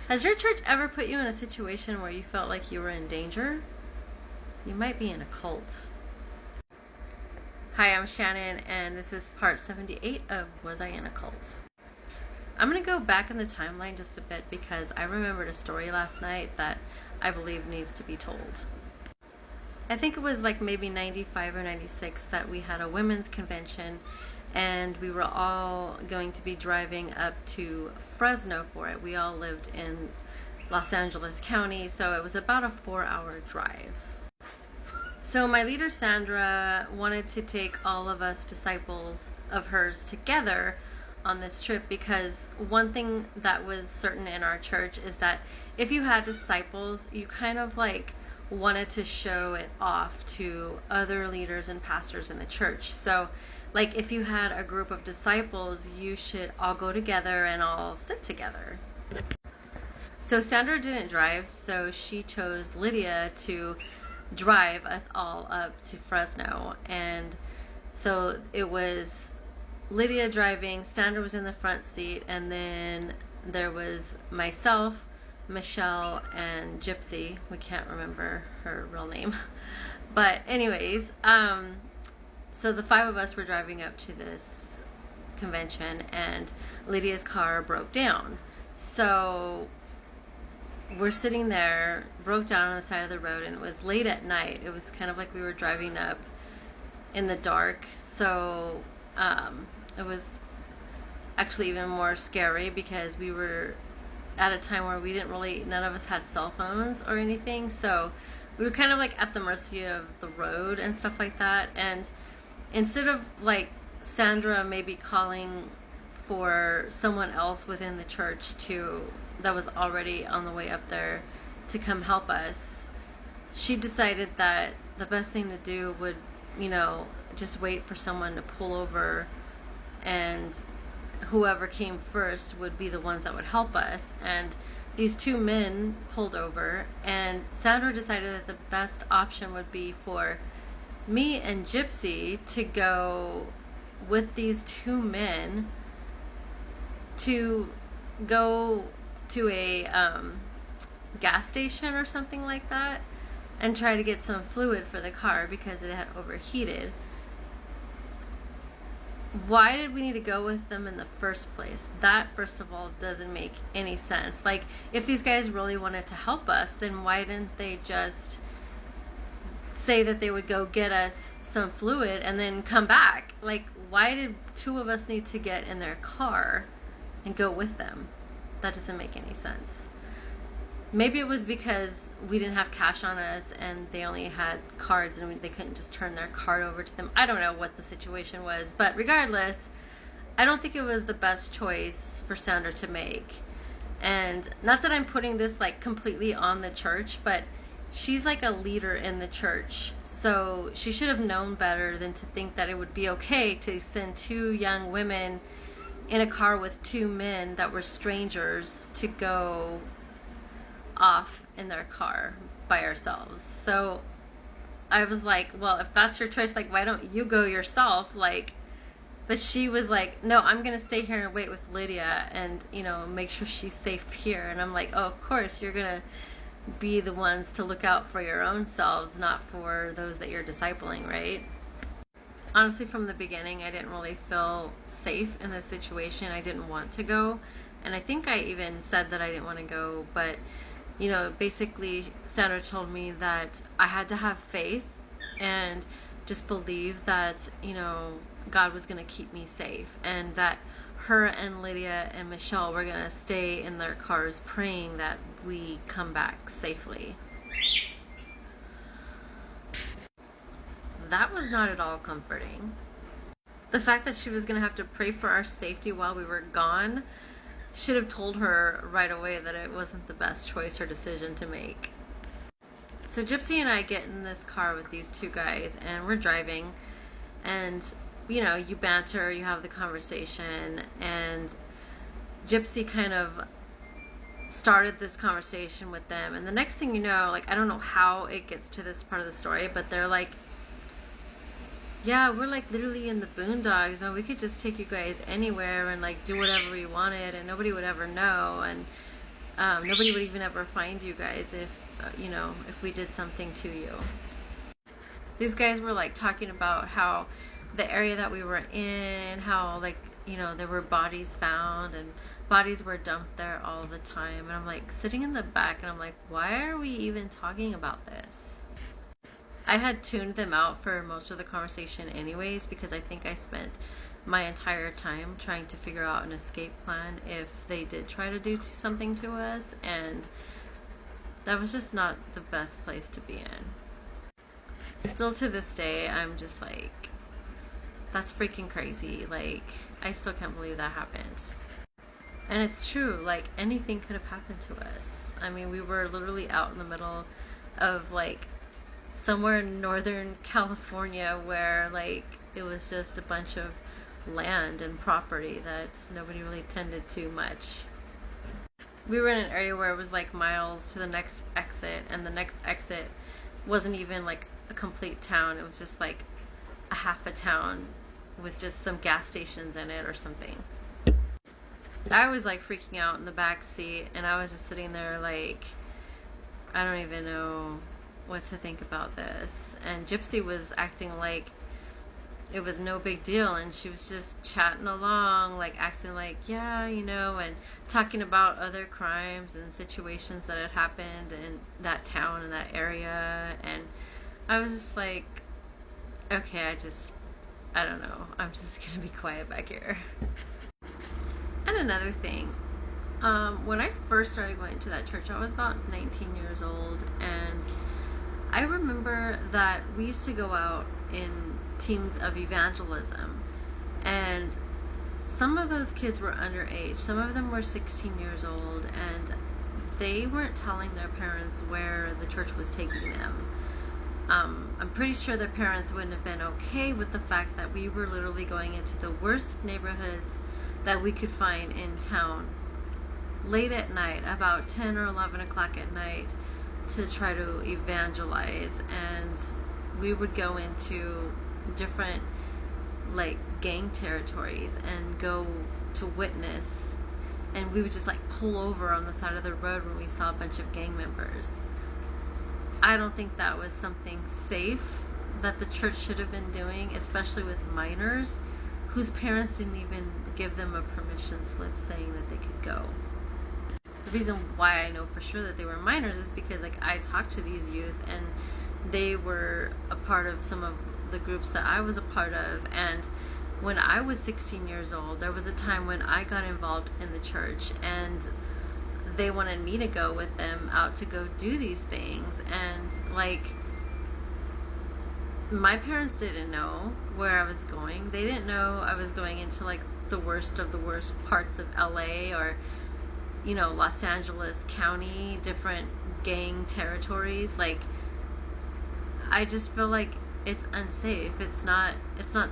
Has your church ever put you in a situation where you felt like you were in danger? You might be in a cult. Hi, I'm Shannon, and this is part 78 of Was I in a Cult? I'm going to go back in the timeline just a bit because I remembered a story last night that I believe needs to be told. I think it was like maybe 95 or 96 that we had a women's convention, and we were all going to be driving up to Fresno for it. We all lived in Los Angeles County, so it was about a 4-hour drive. So my leader Sandra wanted to take all of us disciples of hers together on this trip because one thing that was certain in our church is that if you had disciples, you kind of like wanted to show it off to other leaders and pastors in the church. So like if you had a group of disciples, you should all go together and all sit together. So Sandra didn't drive, so she chose Lydia to drive us all up to Fresno. And so it was Lydia driving, Sandra was in the front seat, and then there was myself, Michelle, and Gypsy. We can't remember her real name. But anyways, so the 5 of us were driving up to this convention, and Lydia's car broke down. So we're sitting there, broke down on the side of the road, and it was late at night. It was kind of like we were driving up in the dark. So it was actually even more scary because we were at a time where none of us had cell phones or anything. So we were kind of like at the mercy of the road and stuff like that. And instead of like Sandra maybe calling for someone else within the church that was already on the way up there to come help us, she decided that the best thing to do would, just wait for someone to pull over, and whoever came first would be the ones that would help us. And these 2 men pulled over, and Sandra decided that the best option would be for me and Gypsy to go with these 2 men to go to a gas station or something like that and try to get some fluid for the car because it had overheated. Why did we need to go with them in the first place? That, first of all, doesn't make any sense. Like, if these guys really wanted to help us, then why didn't they just say that they would go get us some fluid and then come back? Like, why did 2 of us need to get in their car and go with them? That doesn't make any sense. Maybe it was because we didn't have cash on us and they only had cards and they couldn't just turn their card over to them. I don't know what the situation was, but regardless, I don't think it was the best choice for Sandra to make. And not that I'm putting this like completely on the church, but she's like a leader in the church, so she should have known better than to think that it would be okay to send 2 young women in a car with 2 men that were strangers to go off in their car by ourselves. So I was like, well, if that's your choice, like, why don't you go yourself? Like, but she was like, no, I'm gonna stay here and wait with Lydia and make sure she's safe here. And I'm like, oh, of course you're gonna be the ones to look out for your own selves, not for those that you're discipling, right? Honestly, from the beginning, I didn't really feel safe in this situation. I didn't want to go, and I think I even said that I didn't want to go, but basically Sandra told me that I had to have faith and just believe that God was going to keep me safe, and that her and Lydia and Michelle were going to stay in their cars praying that we come back safely. That was not at all comforting. The fact that she was going to have to pray for our safety while we were gone should have told her right away that it wasn't the best choice or decision to make. So Gypsy and I get in this car with these 2 guys, and we're driving, and you banter, you have the conversation, and Gypsy kind of started this conversation with them, and the next thing you know, like, I don't know how it gets to this part of the story, but they're like, yeah, we're like literally in the boondocks, man. We could just take you guys anywhere and like do whatever we wanted and nobody would ever know. And Nobody would even ever find you guys if, if we did something to you. These guys were like talking about how the area that we were in, how like, there were bodies found and bodies were dumped there all the time. And I'm like sitting in the back and I'm like, why are we even talking about this? I had tuned them out for most of the conversation anyways, because I think I spent my entire time trying to figure out an escape plan if they did try to do something to us, and that was just not the best place to be in. Still to this day, I'm just like, that's freaking crazy. Like, I still can't believe that happened. And it's true, like, anything could have happened to us. I mean, we were literally out in the middle of like somewhere in Northern California where like it was just a bunch of land and property that nobody really tended to much. We were in an area where it was like miles to the next exit, and the next exit wasn't even like a complete town. It was just like a half a town with just some gas stations in it or something. I was like freaking out in the back seat, and I was just sitting there like, I don't even know what to think about this. And Gypsy was acting like it was no big deal, and she was just chatting along, like acting like, yeah, and talking about other crimes and situations that had happened in that town, in that area. And I was just like, okay, I don't know, I'm just gonna be quiet back here. And another thing, when I first started going to that church, I was about 19 years old, and I remember that we used to go out in teams of evangelism, and some of those kids were underage. Some of them were 16 years old, and they weren't telling their parents where the church was taking them. I'm pretty sure their parents wouldn't have been okay with the fact that we were literally going into the worst neighborhoods that we could find in town late at night, about 10 or 11 o'clock at night, to try to evangelize. And we would go into different like gang territories and go to witness, and we would just like pull over on the side of the road when we saw a bunch of gang members. I don't think that was something safe that the church should have been doing, especially with minors whose parents didn't even give them a permission slip saying that they could go. The reason why I know for sure that they were minors is because like I talked to these youth, and they were a part of some of the groups that I was a part of. And when I was 16 years old, there was a time when I got involved in the church, and they wanted me to go with them out to go do these things. And like, my parents didn't know where I was going. They didn't know I was going into like the worst of the worst parts of LA, or Los Angeles County, different gang territories. Like, I just feel like it's unsafe. It's not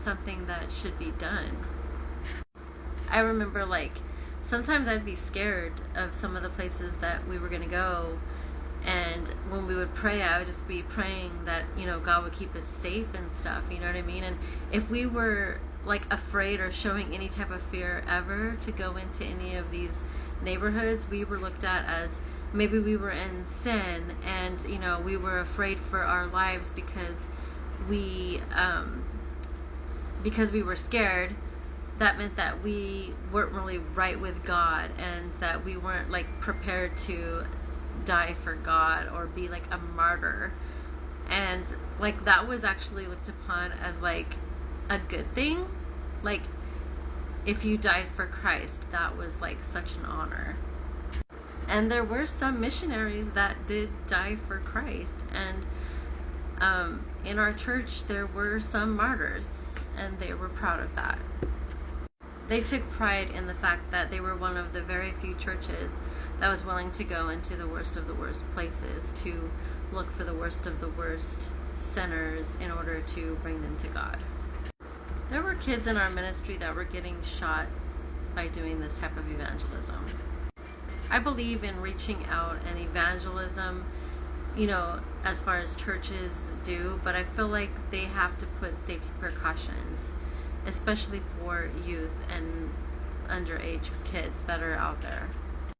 something that should be done. I remember like sometimes I'd be scared of some of the places that we were going to go, and when we would pray, I would just be praying that God would keep us safe and stuff, you know what I mean? And if we were like afraid or showing any type of fear ever to go into any of these neighborhoods, we were looked at as maybe we were in sin, and we were afraid for our lives because we were scared. That meant that we weren't really right with God, and that we weren't like prepared to die for God or be like a martyr. And like that was actually looked upon as like a good thing. Like, if you died for Christ, that was like such an honor. And there were some missionaries that did die for Christ, and in our church there were some martyrs, and they were proud of that. They took pride in the fact that they were one of the very few churches that was willing to go into the worst of the worst places to look for the worst of the worst sinners in order to bring them to God. There were kids in our ministry that were getting shot by doing this type of evangelism. I believe in reaching out and evangelism, as far as churches do, but I feel like they have to put safety precautions, especially for youth and underage kids that are out there.